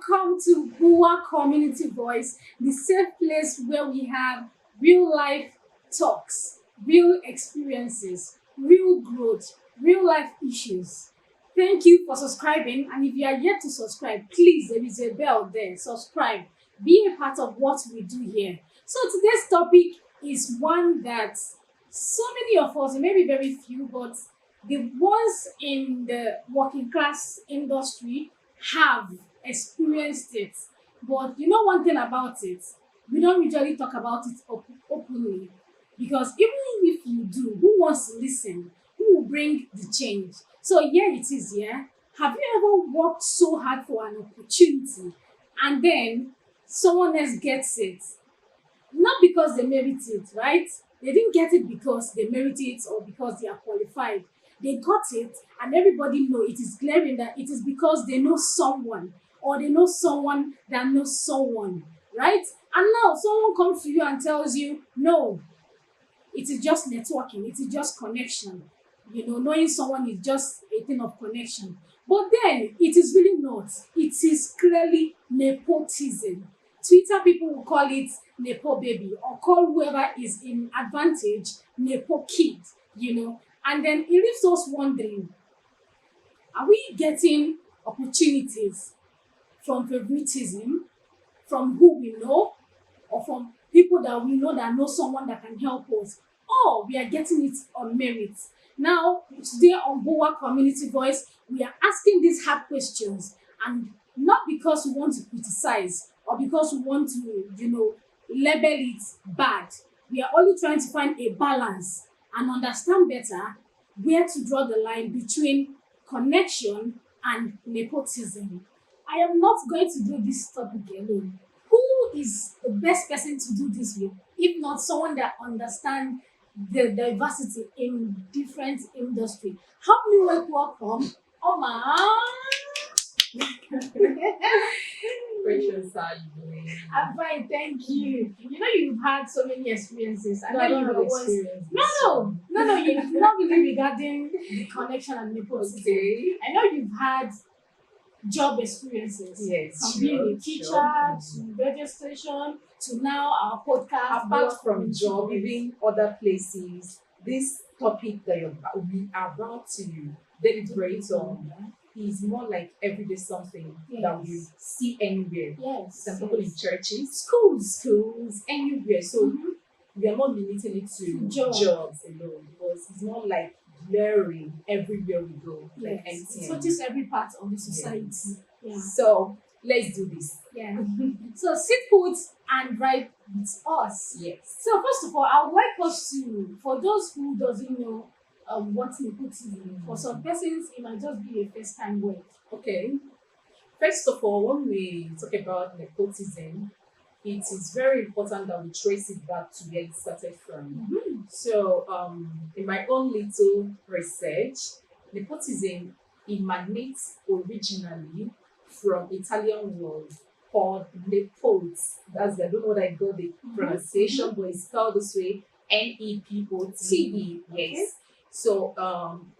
Welcome to Bua Community Voice, the safe place where we have real life talks, real experiences, real growth, real life issues. Thank you for subscribing. And if you are yet to subscribe, please, there is a bell there. Subscribe. Be a part of what we do here. So today's topic is one that so many of us, maybe very few, but the ones in the working class industry have experienced it. But you know one thing about it, we don't usually talk about it openly, because even if you do, who wants to listen? Who will bring the change? So here it is, yeah. Have you ever worked so hard for an opportunity and then someone else gets it? Not because they merit it, right? They didn't get it because they merit it or because they are qualified. They got it, and everybody know it is glaring that it is because they know someone, or they know someone that knows someone, right? And now someone comes to you and tells you, no, it is just networking, it is just connection. Knowing someone is just a thing of connection. But then it is really not. It is clearly nepotism. Twitter people will call it nepo baby, or call whoever is in advantage nepo kid. And then it leaves us wondering, are we getting opportunities from favoritism, from who we know, or from people that we know someone that can help us, or we are getting it on merit? Now, today on Boa Community Voice, we are asking these hard questions, and not because we want to criticize or because we want to, label it bad. We are only trying to find a balance and understand better where to draw the line between connection and nepotism. I am not going to do this topic alone. Who is the best person to do this with, if not someone that understands the diversity in different industry? Help me welcome Oma. Precious, how you doing? I'm fine, thank you. You've had so many experiences. No, I don't have experience. No, you've not really regarding the connection and nepotism. Okay. I know you've had job experiences. Yes, From being a teacher to registration to now our podcast. Apart from job, even other places, this topic that we are about to deliberate on is more like everyday something that we see anywhere. Yes. Some people in churches, schools, anywhere. So we are not limiting it to jobs alone, because it's not like glaring everywhere we go, like empty. So just every part of the society. Yeah. So let's do this. Yeah. So sit put and ride with us. Yes. So first of all, I would like us to, for those who doesn't know what nepotism, for some persons it might just be a first time word. Okay. First of all, when we talk about nepotism, it is very important that we trace it back to where it started from. So, in my own little research, nepotism emanates originally from Italian word called nepotes. I don't know what I got the pronunciation, but it's spelled this way: Nepote. Yes. So,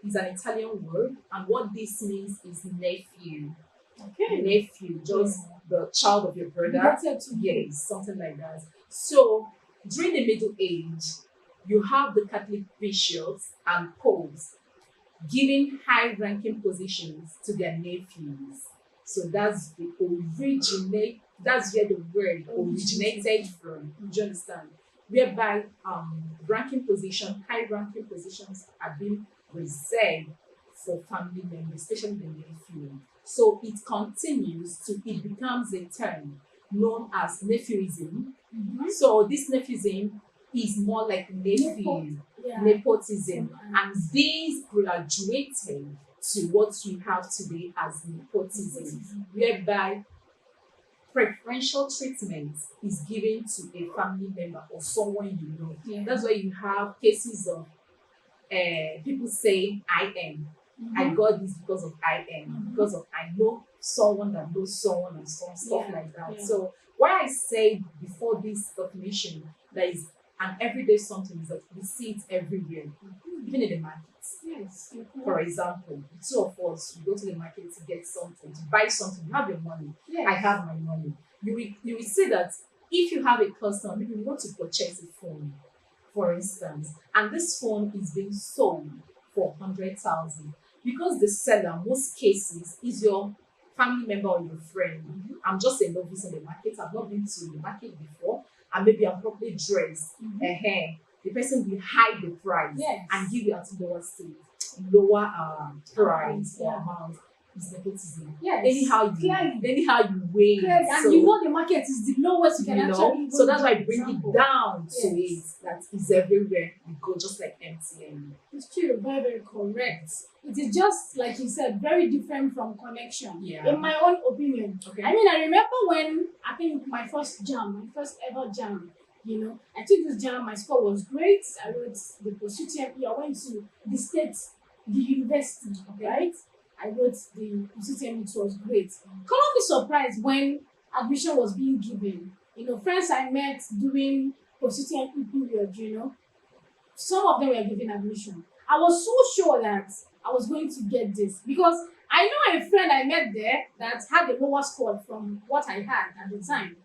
it's an Italian word, and what this means is nephew. Okay. Nephew, just the child of your brother. Yes, something like that. So during the Middle Age, you have the Catholic bishops and popes giving high-ranking positions to their nephews. So that's that's where the word originated from. Do you understand? Whereby high-ranking positions are being reserved for family members, especially the nephew. So it becomes a term known as nephewism. So this nephewism is more like nepotism. And these graduated to what we have today as nepotism, whereby preferential treatment is given to a family member or someone you know. Yeah. That's why you have cases of people saying I am. I got this because of I am, because of I know someone that knows someone and stuff like that. Yeah. So why I said before this definition that is an everyday something is that we see it everywhere. even in the market. Yes. For example, the two of us, we go to the market to get something, to buy something. You have your money. Yes. I have my money. You will see that if you have a customer, maybe you want to purchase a phone, for instance, and this phone is being sold for 100,000, because the seller, most cases, is your family member or your friend. I'm just a novice in the market. I've not been to the market before, and maybe I'm properly dressed. The person will hide the price and give you at lower stage, lower price or amount. Is nepotism. Yes. Anyhow you weigh. And So, you know the market is the lowest you can actually. so that's why I bring it down to it. Yes. That is everywhere we go, just like MTN. It's true, very, very correct. It is just like you said, very different from connection. Yeah. In my own opinion. Okay. I mean, I remember when I think my first ever jam, I took this jam, my score was great. I wrote the post-UTME, I went to the university, right? I wrote the post-UTME, it was great. Couldn't be surprised when admission was being given. Friends I met during post-UTME period, some of them were given admission. I was so sure that I was going to get this because I know a friend I met there that had a lower score from what I had at the time.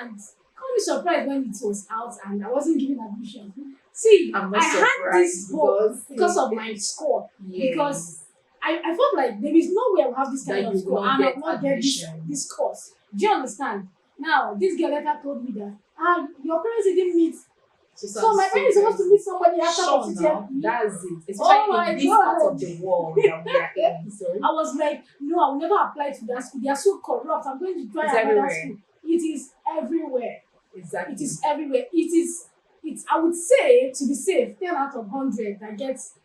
And can't be surprised when it was out and I wasn't given admission. See, I'm not I had this surprised hope because of my score. Yes. Because I felt like there is no way I'll have this kind That of you score will and get I'll not get admission. this course. Do you understand? Now, this girl later told me that your parents didn't meet. So my friend is supposed to meet somebody after now, post-UTME. that's it. Especially Oh my in this part God. of the world that we are in. Sorry. I was like, no, I will never apply to that school. They are so corrupt. I'm going to try It's another everywhere. school. It is everywhere. Exactly. It is everywhere. It's I would say, to be safe, 10 out of 100 that gets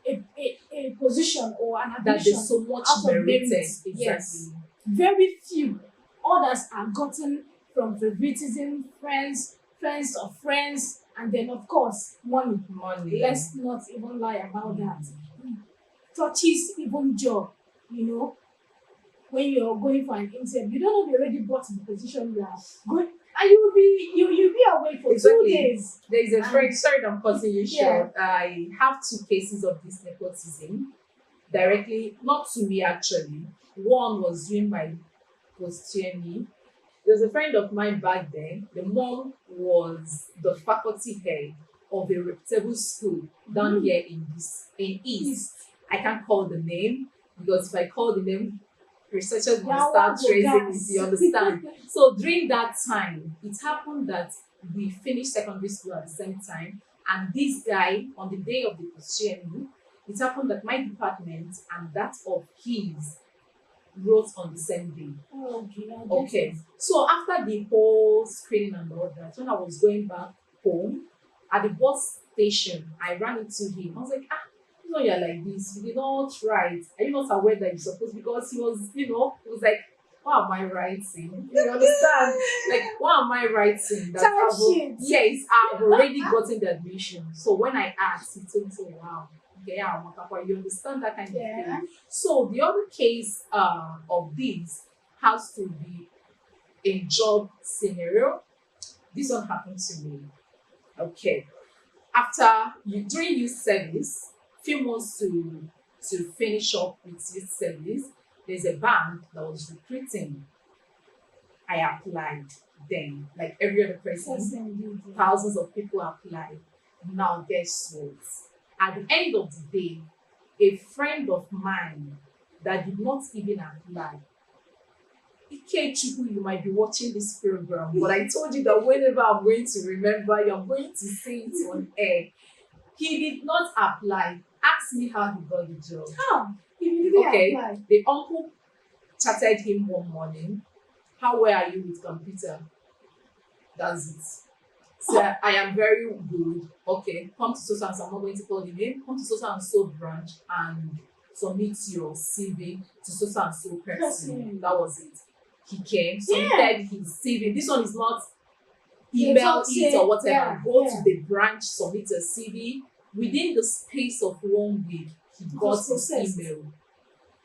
a position or an that admission there's so much out of merit. merited. Exactly. Yes. Very few. Others are gotten from favoritism, friends of friends, and then of course money. Let's not even lie about that. Touches even job, when you're going for an interview, you don't know if you already bought the position you are going, and you'll be away for 2 days. There is a friend, sorry I'm cutting you short. I have 2 cases of this nepotism directly, not to me actually. One was during my post-UTME. There was a friend of mine back then. The mom was the faculty head of a reputable school down here in East. I can't call the name because if I call the name, researchers will start tracing it, you understand? So during that time, it happened that we finished secondary school at the same time, and this guy, on the day of the post-UTME, it happened that my department and that of his wrote on the same day. Okay. So after the whole screening and all that, when I was going back home, at the bus station, I ran into him. I was like, you're like this, you did not write. Are you not aware that you're supposed, because he was, he was like, what am I writing? You understand? Like, what am I writing? Yes, I've already gotten the admission. So when I asked, he told me, so, wow, okay, you understand that kind of thing. So the other case of this has to be a job scenario. This one happened to me. Okay. During youth service, few months to finish up with youth service, there's a bank that was recruiting. I applied then, like every other person. Thousands of people applied. Now guess what? At the end of the day, a friend of mine that did not even apply, Ikechuku, you might be watching this program, but I told you that whenever I'm going to remember, you're going to see it on air. He did not apply. Ask me how he got the job. How? He didn't apply. The uncle chatted him one morning. How well are you with computer? That's it. So I am very good. Okay, come to so and so. I'm not going to call the name. Come to so and so branch and submit your CV to so and so person. That was it. He came, submitted his CV. This one is not email it or whatever. Go to the branch, submit a CV. Within the space of 1 week, he got his email.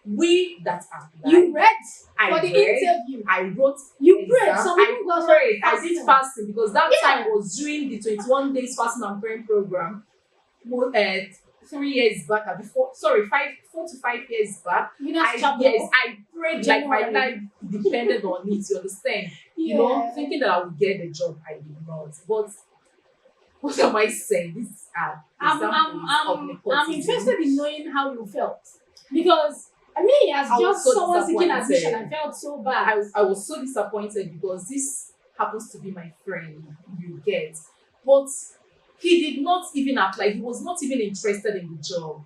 We that applied. You read for the interview. I wrote. You prayed. I prayed. I did fasting because that time was during the 21 days fasting and praying program. 3 years back, or before, sorry, 4 to 5 years back, That's chapel. I prayed like my life depended on it. You understand? You know, thinking that I would get the job, I did not. But what am I saying? These are examples of nepotism. I'm interested in knowing how you felt, because me as just so someone seeking admission, I felt so bad. I was so disappointed because this happens to be my friend, you get. But he did not even apply. He was not even interested in the job.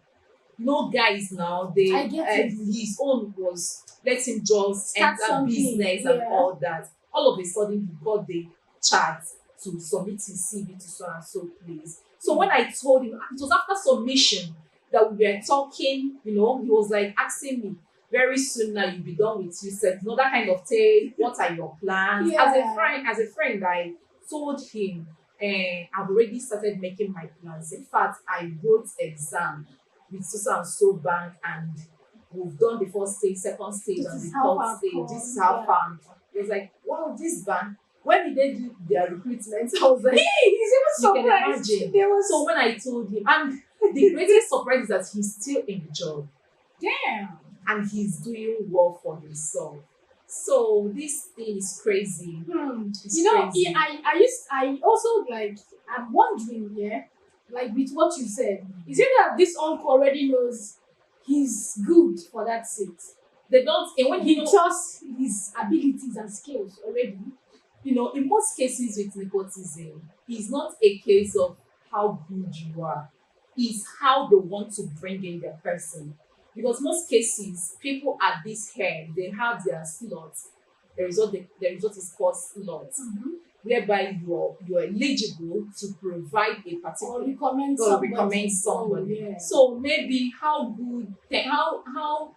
No guys now, I get it. his own was let him just Start enter something, business and all that. All of a sudden, he got the chat to submit his CV to so and so place. So when I told him, it was after submission that we were talking, you know, he was like asking me, very soon now you'll be done with you, said, you know, that kind of thing. What are your plans? Yeah. As a friend, I told him, I've already started making my plans. In fact, I wrote exam with so and so bank, and we've done the first stage, second stage, This and is the how third far stage. I've This is come, how yeah. far. He was like, wow, this bank. When did they do their recruitment? I was like, He's even you can surprised. imagine. There was So when I told him, and the greatest surprise is that he's still in the job damn. and he's doing well for himself. So this thing is crazy. It's You know, crazy. I also like, I'm wondering, yeah, like with what you said, is it that this uncle already knows he's good for that seat? They don't, and when He you know, trusts his abilities and skills already. you know, in most cases with nepotism, it's not a case of how good you are. It's how they want to bring in their person. Because most cases, people at this head, they have their slots. The result is called slots, whereby you're eligible to provide a Or particular recommend or somebody. recommend somebody. Oh, yeah. So maybe how good, how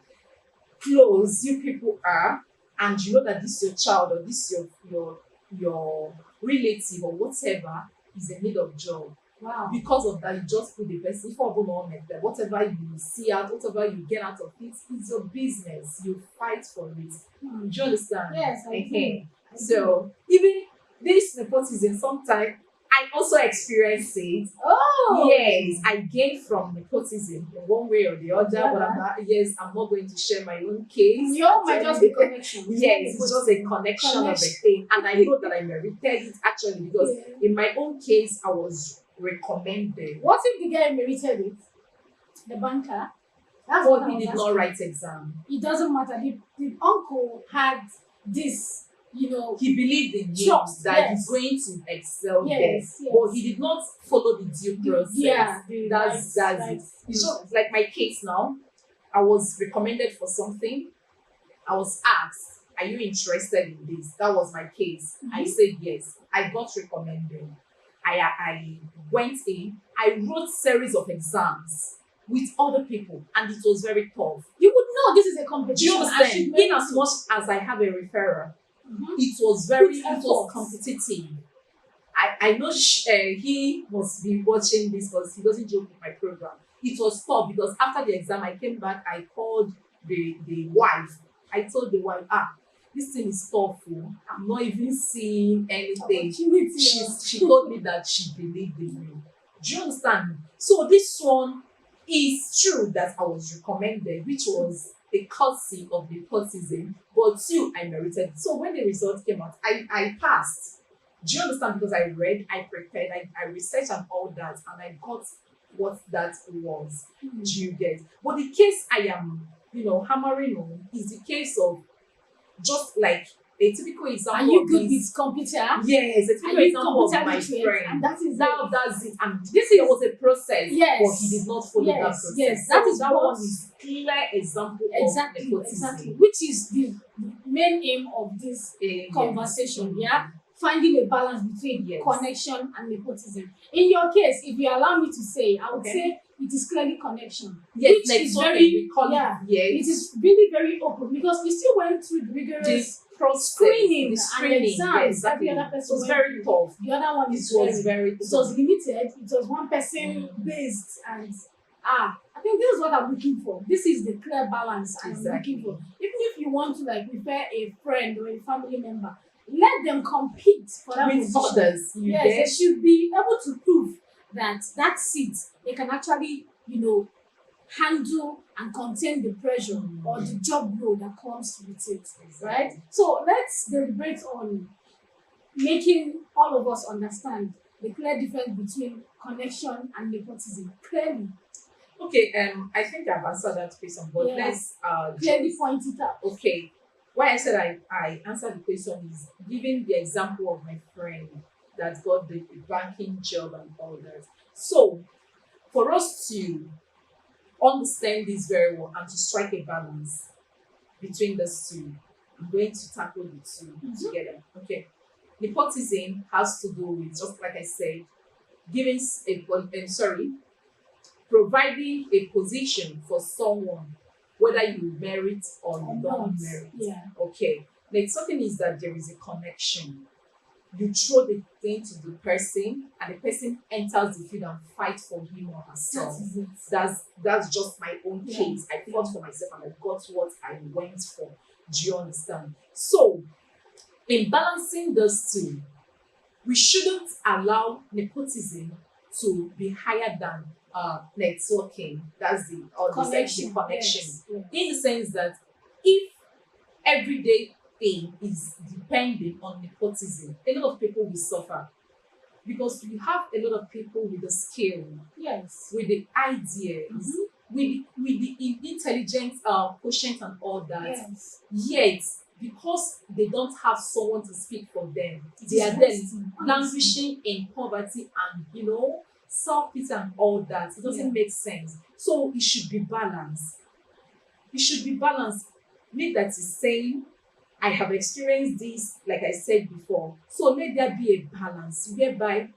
close you people are, and you know that this your child or this your relative or whatever is in need of job. Wow. Because of that, you just put the best. If whatever you see out, whatever you get out of it, it's your business. You fight for it. Do you understand? Yes, I do. Okay. So even this nepotism, sometimes I also experience it. Oh. Yes, I gain from nepotism in one way or the other. Yeah. But yes, I'm not going to share my own case. Your might just be connection. Yes, it's just a connection of a thing, and I know that I merited it actually because in my own case I was recommended. What if the guy merited it? The banker? That's But what I he was did not asking. write exam. It doesn't matter. The uncle had this, you know, He believed in him trust, that yes. he's going to excel Yes, there, yes. but he did not follow the due process. Yeah, that's it. It's just like my case now. I was recommended for something. I was asked, "Are you interested in this?" That was my case. I said yes. I got recommended. I went in. I wrote series of exams with other people, and it was very tough. You would know this is a Do you competition. understand? In as much as I have a referral, it was very With it was effort. competitive. I know he must be watching this because he doesn't joke with my program. It was tough because after the exam I came back, I called the wife. I told the wife, this thing is tough. I'm not even seeing anything. She told me that she believed in me. Do you understand? So this one is true that I was recommended, which was a courtesy of the nepotism, but still I merited it. So when the result came out, I passed. Do you understand? Because I read, I prepared, I researched and all that, and I got what that was. Do you get? But the case I am, hammering on is the case of just like a typical example. Are you of good this. with computer? Yes, a Are typical you example of computer my literate? friend. And that is That's it. And This there is- was a process, Yes. but he did not follow that Yes, process. yes, So that is that what- one is clear example Exactly, of nepotism. exactly. Which is the main aim of this Yes. conversation, yeah? Finding a balance between Yes. connection and nepotism. In your case, if you allow me to say, I would Okay. say it is clearly connection. Yes, which like is something very, we call yeah, it. Yes. it is really very open because we still went through the The rigorous process, screening the and screening, exams. yes, exactly. Every other It person was went very through. tough. The other one It is was very it was limited. It was one person based, and I think this is what I'm looking for. This is the clear balance I'm Exactly. looking for. Even if you want to like refer a friend or a family member, let them compete for that with position. others. You Yes, get? they should be able to prove that seat they can actually you know, handle and contain the pressure or the job load that comes with it, right? So let's deliberate on making all of us understand the clear difference between connection and nepotism clearly. Okay, I think I've answered that question, but Yeah. let's Clearly point it out. okay. Why I said I answered the question is giving the example of my friend that got the banking job and all that. So for us to understand this very well and to strike a balance between those two, I'm going to tackle the 2 together. Okay. Nepotism has to do with, just like I said, giving providing a position for someone, whether you merit or you don't merit. Yeah. Okay. The second is that there is a connection. You throw the thing to the person, and the person enters the field and fight for him or herself. That is it. That's just my own Yeah. case. I fought for myself and I got what I went for. Do you understand? So, in balancing those two, we shouldn't allow nepotism to be higher than networking. That's the connection. Yes. Yes. In the sense that if everyday thing is depending on nepotism, a lot of people will suffer because we have a lot of people with the skill, Yes. with the ideas, with the intelligent quotient and all that. Yes. Yet, because they don't have someone to speak for them, they is are then resting, languishing in poverty and self-pity and all that. It doesn't make sense. So it should be balanced. It should be balanced. Make that is saying, I have experienced this, like I said before. So let there be a balance whereby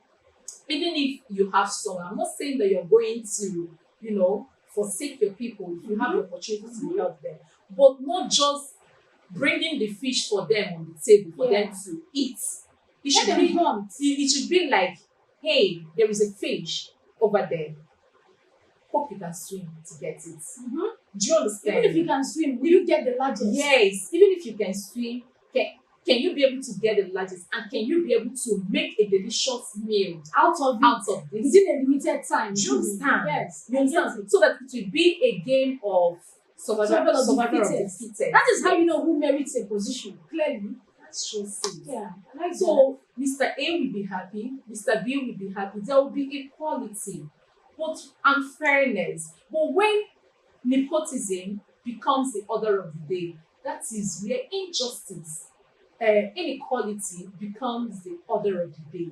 even if you have someone, I'm not saying that you're going to, forsake your people if you have the opportunity to help them, but not just bringing the fish for them on the table for them to eat. It should be like, hey, there is a fish over there. Hope you can swim to get it. Do you understand? Even if you can swim, will you get the largest? Yes. Even if you can swim, can you be able to get the largest, and can you be able to make a delicious meal out of this within a limited time? Do you understand? Yes. You understand? So that it will be a game of survival of the fittest. That is how you know who merits a position. Clearly. That's true. Yeah. So Mr. A will be happy, Mr. B will be happy. There will be equality, and fairness. But when nepotism becomes the order of the day, that is where injustice, inequality becomes the order of the day,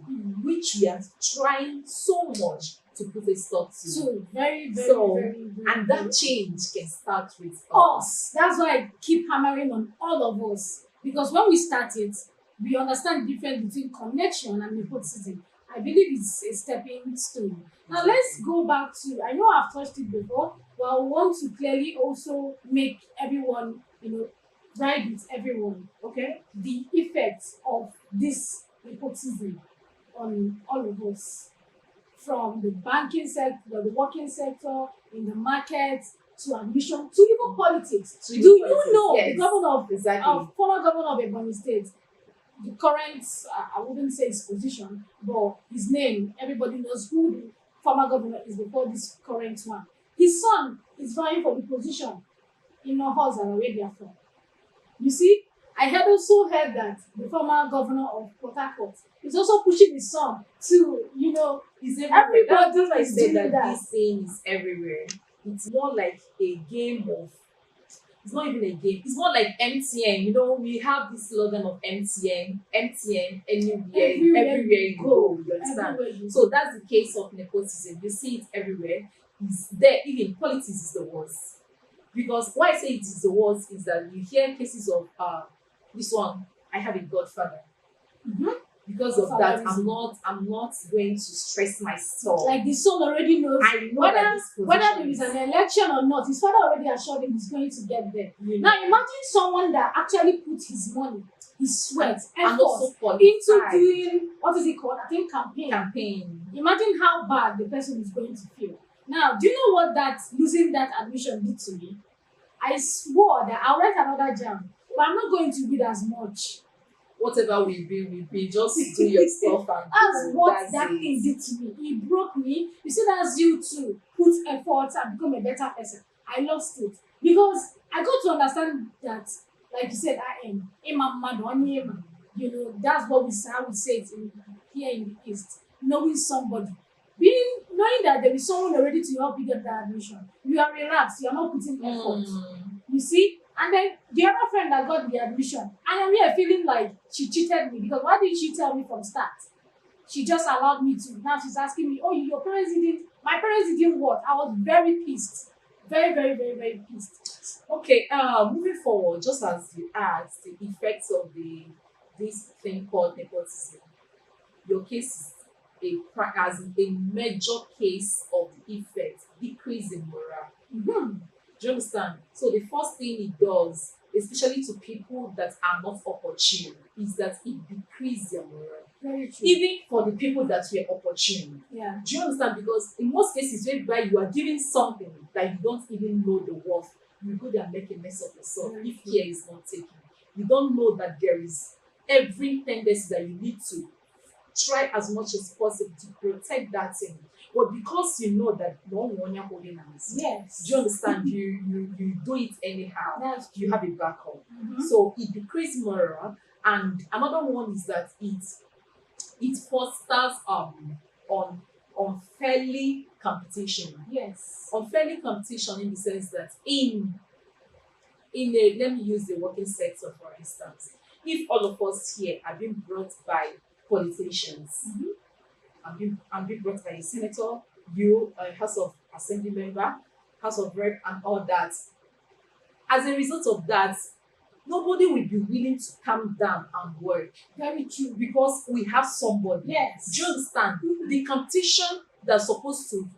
which we are trying so much to put a stop to. So very, and that change can start with us. That's why I keep hammering on all of us, because when we start it, we understand the difference between connection and nepotism. I believe it's a stepping stone. Now let's go back to, I know I've touched it before, but I want to clearly also make everyone, ride with everyone, okay? The effects of this nepotism on all of us, from the banking sector, the working sector, in the market, to admission, to even politics. Do you know the governor former governor of Ebonyi State, the current, I wouldn't say his position, but his name, everybody knows who the former governor is before this current one. His son is vying for the position in North Arabia. You see, I had also heard that the former governor of Port Harcourt is also pushing his son to, is everybody is doing that. This thing is everywhere. It's more like a game of, it's not even a game, it's more like MTN. We have this slogan of MTN everywhere you go. You understand? So that's the case of nepotism. You see it everywhere. It's there. Even politics is the worst. Because why I say it is the worst is that you hear cases of this one, I have a godfather. Because of that, I'm not going to stress myself. Like the son already knows whether there is an election or not. His father already assured him he's going to get there. Now imagine someone that actually put his money, his sweat, effort into doing, what is it called? I think campaign. Imagine how bad the person is going to feel. Now, do you know what losing that admission did to me? I swore that I'll write another jam, but I'm not going to read as much. whatever we be. Just do your stuff and That's go. what That's that it. thing did to me. It broke me. You see, that's you too. Put effort and become a better person. I lost it because I got to understand that, like you said, I am you know, that's what I would say it here in the East. Knowing somebody, knowing that there is someone already to help you get that admission. You are relaxed. You are not putting effort. You see, and then the other friend that got the admission, and I'm here feeling like she cheated me because why didn't she tell me from start? She just allowed me to. Now she's asking me, oh, your parents didn't. My parents didn't what? I was very pissed. Very, very, very, very pissed. Okay, moving forward, just as you asked, the effects of this thing called nepotism. Your case is as a major case of the effect, decrease in morale. Mm-hmm. Do you understand? So the first thing it does, especially to people that are not opportune, is that it decreases their morale. Very true. Even for the people that were opportune. Yeah. Do you understand? Because in most cases, whereby you are giving something that you don't even know the worth, you go there and make a mess of yourself if care is not taken. You don't know that there is every tendency that you need to try as much as possible to protect that thing. But because you know that no one you're holding hands, Yes. do you understand? You do it anyhow. That's You have a backup. Mm-hmm. So it decreases morale. And another one is that it fosters unfairly competition. Yes. Unfairly competition in the sense that in a, let me use the working sector for instance. If all of us here are being brought by politicians, I'm being brought by a senator, you a House of Assembly member, House of Rep, and all that. As a result of that, nobody will be willing to calm down and work. Very true. Because we have somebody. Yes. Do you understand? The competition that's supposed to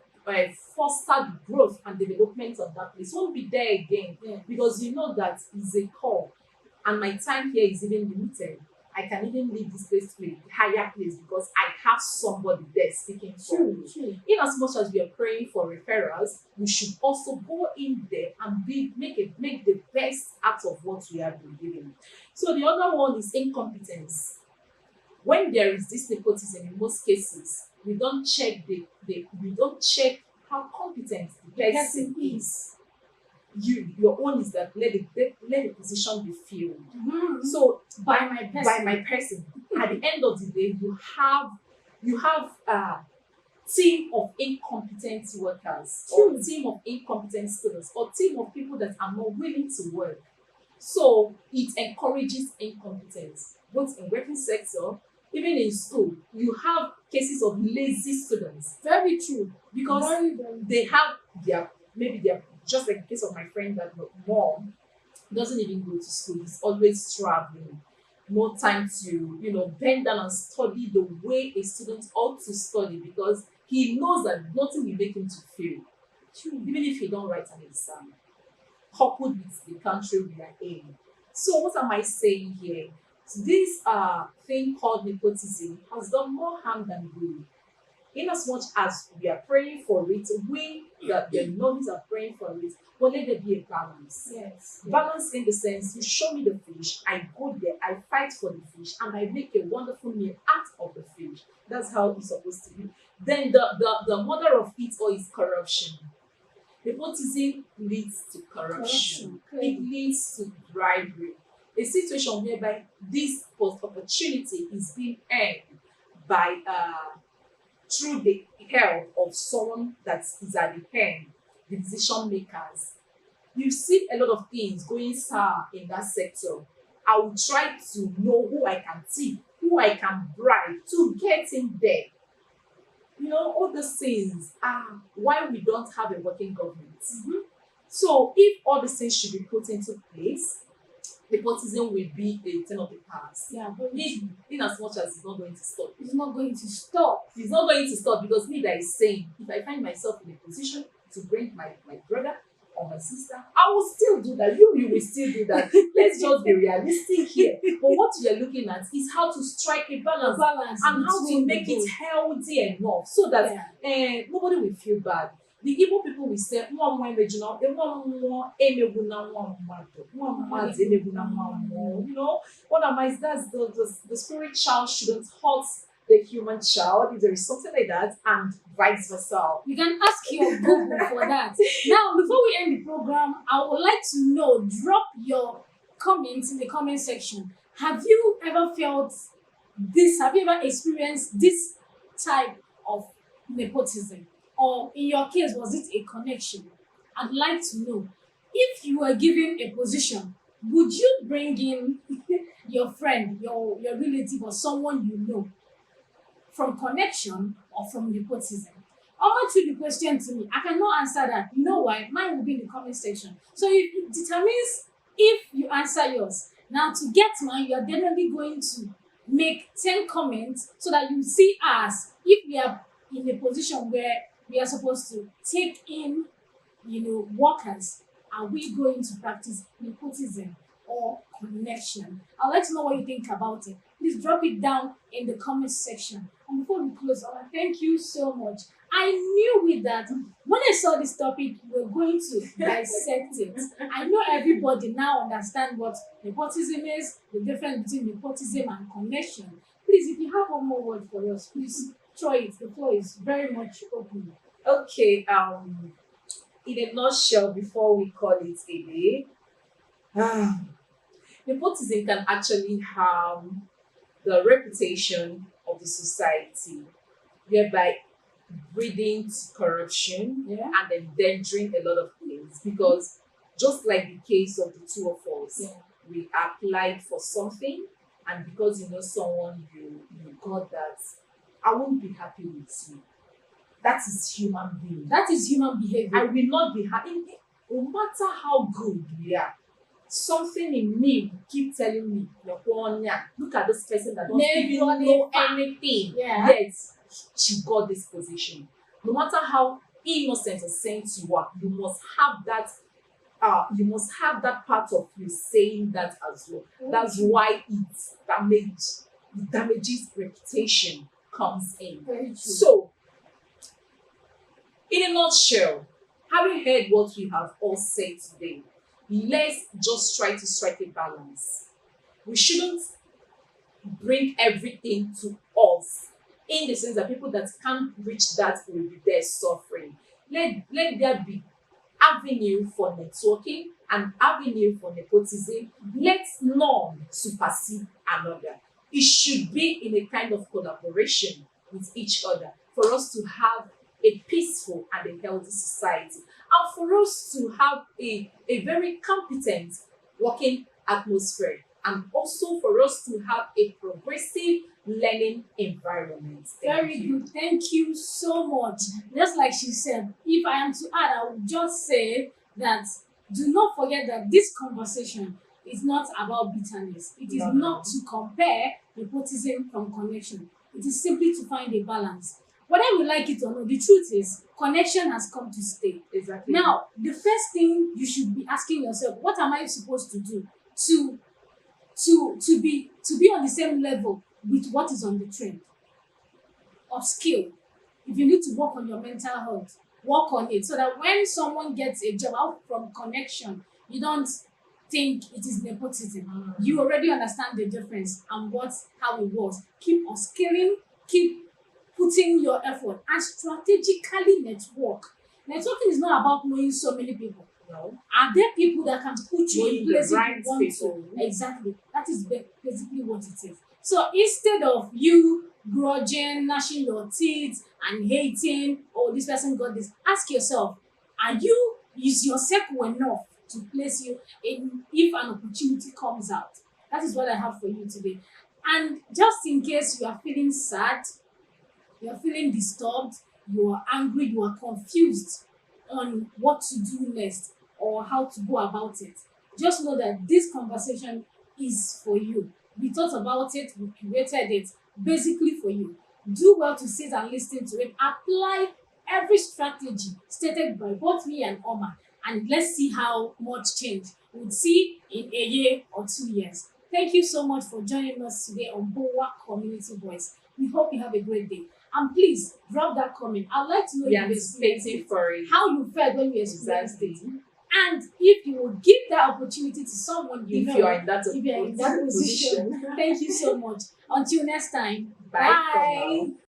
foster the growth and development of that place won't be there again. Yeah. Because you know that is a call, and my time here is even limited. I can even leave this place to a higher place because I have somebody there speaking for me. True. In as much as we are praying for referrals, we should also go in there and make the best out of what we have been given. So the other one is incompetence. When there is this nepotism, in most cases, we don't check how competent the person is. Your own is that let the position be filled. Mm-hmm. So By my person, at the end of the day, you have a team of incompetent workers, or team of incompetent students, or team of people that are not willing to work. So it encourages incompetence, both in working sector, even in school. You have cases of lazy students. Very true. Because Very they have their just like the case of my friend that mom doesn't even go to school. He's always traveling. No time to, bend down and study the way a student ought to study because he knows that nothing will make him to fail. Even if he don't write an exam. Coupled with the country we are in. So what am I saying here? This thing called nepotism has done more harm than good. In as much as we are praying for it, the novices are praying for it, but let there be a balance. Yes. Balance in the sense, you show me the fish, I go there, I fight for the fish, and I make a wonderful meal out of the fish. That's how it's supposed to be. Then the mother of it all is corruption. Nepotism leads to corruption. It leads to bribery. A situation whereby this opportunity is being earned by through the help of someone that is at the end, the decision makers. You see a lot of things going sour in that sector. I will try to know who I can tip, who I can bribe to get in there. All those things are why we don't have a working government. Mm-hmm. So if all these things should be put into place, nepotism will be a thing of the past. Yeah, but in as much as it's not going to stop. It's not going to stop. It's not going to stop because me that is saying, if I find myself in a position to bring my brother or my sister, I will still do that. You will still do that. Let's just be realistic here. But what we are looking at is how to strike a balance and how to make it healthy enough so that nobody will feel bad. The Igbo people will say, "Nwa mma emejuna, nwa mmụọ emegbu na nwa mmadụ, nwa mmadụ emegbu na nwa mmụọ." You know, what am I? That's the spirit child shouldn't hurt the human child if there is something like that, and vice versa. You can ask your Google for that. Now, before we end the program, I would like to know, drop your comments in the comment section. Have you ever felt this? Have you ever experienced this type of nepotism? Or in your case, was it a connection? I'd like to know. If you were given a position, would you bring in your friend, your relative, or someone you know from connection or from nepotism? I'll through the question to me. I cannot answer that. You know why? Mine will be in the comment section. So it determines if you answer yours. Now, to get mine, you are definitely going to make 10 comments so that you see us if we are in a position where we are supposed to take in, workers. Are we going to practice nepotism or connection? I'd like to know what you think about it. Please drop it down in the comment section. And before we close, I want to thank you so much. I knew with that when I saw this topic, we were going to dissect it. I know everybody now understand what nepotism is, the difference between nepotism and connection. Please, if you have one more word for us, please try it. The floor is very much open. Okay, in a nutshell, before we call it a day, nepotism can actually harm the reputation of the society, whereby breeding corruption and endangering a lot of things. Because just like the case of the two of us, we applied for something, and because you know someone, you got that. I won't be happy with you. That is human being. That is human behavior. I will not be happy. No matter how good we are, something in me will keep telling me, look at this person that doesn't even know anything. Yet she got this position. No matter how innocent or saint you are, you must have that. You must have that part of you saying that as well. That's why it damages reputation comes in. So, in a nutshell, having heard what we have all said today, let's just try to strike a balance. We shouldn't bring everything to us, in the sense that people that can't reach that will be there suffering. Let there be avenue for networking and avenue for nepotism. Let none supersede another. It should be in a kind of collaboration with each other for us to have a peaceful and a healthy society, and for us to have a very competent working atmosphere, and also for us to have a progressive learning environment. Very good. Thank you so much. Just like she said, if I am to add, I would just say that do not forget that this conversation is not about bitterness. It is not to compare nepotism from connection. It is simply to find a balance. Whether we like it or not, the truth is connection has come to stay. Exactly. Now, the first thing you should be asking yourself, what am I supposed to do to be on the same level with what is on the trend of skill? If you need to work on your mental health, work on it so that when someone gets a job out from connection, you don't think it is nepotism. You already understand the difference and how it works. Keep upskilling, keep putting your effort, and strategically network. Networking is not about knowing so many people. No. Are there people that can put you in places right you want people. to? Exactly. That is basically what it is. So instead of you grudging, gnashing your teeth, and hating, oh, this person got this, ask yourself, is your circle enough to place you in if an opportunity comes out? That is what I have for you today. And just in case you are feeling sad, you are feeling disturbed, you are angry, you are confused on what to do next or how to go about it, just know that this conversation is for you. We thought about it, we created it basically for you. Do well to sit and listen to it. Apply every strategy stated by both me and Oma, and let's see how much change we'll see in a year or 2 years. Thank you so much for joining us today on Bowa Community Voice. We hope you have a great day. And please drop that comment. I'd like to know We if are you experienced anticipating it, for it. how you felt when you experienced it, Exactly. and if you will give that opportunity to someone you If know, you are in that if you're in that position. Thank you so much. Until next time. Bye for now. Bye.